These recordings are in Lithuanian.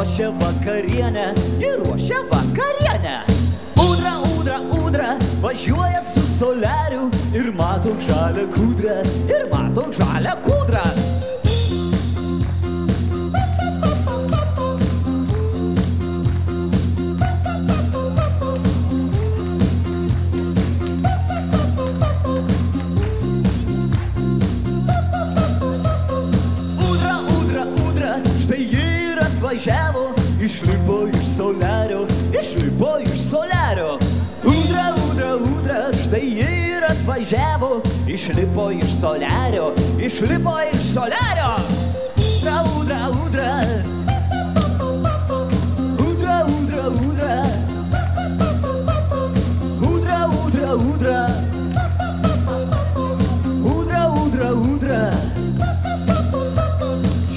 ruošia vakarienę, ji ruošia vakarienę. Ūdra, ūdra, ūdra, važiuoja su soliariu ir mato žalią kūdrą, ir mato žalią kūdrą. Važiavo, išlipo iš soliario, išlipo iš soliario. Ūdra, ūdra, ūdra, štai ji ir atvažiavo, išlipo iš soliario, išlipo iš soliario. Ūdra, ūdra, ūdra, ūdra, ūdra, ūdra, ūdra, ūdra, ūdra, ūdra, ūdra.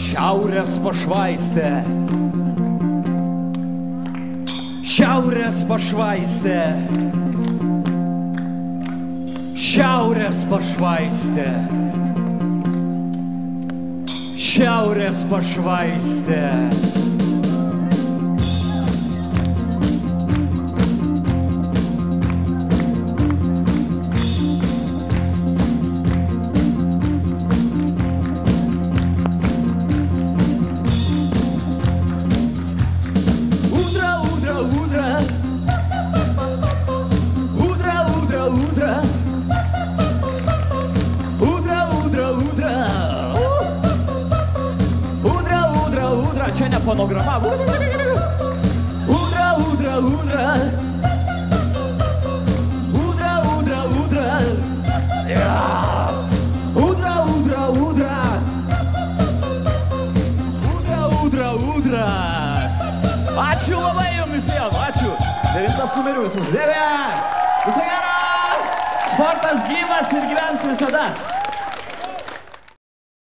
Šiaurės pašvaistė. Šiaurės pašvaistė. Šiaurės pašvaistė. Šiaurės pašvaistė. Čia ne fonograma. Ūdra, ūdra, ūdra. Ūdra, ūdra, ūdra. Ūdra, ūdra, ūdra. Ūdra, ūdra, ūdra. Ačiū labai jums visiems, ačiū. 9 numeris uždėlė. Viso gero. Sportas gyvas ir gyvens visada.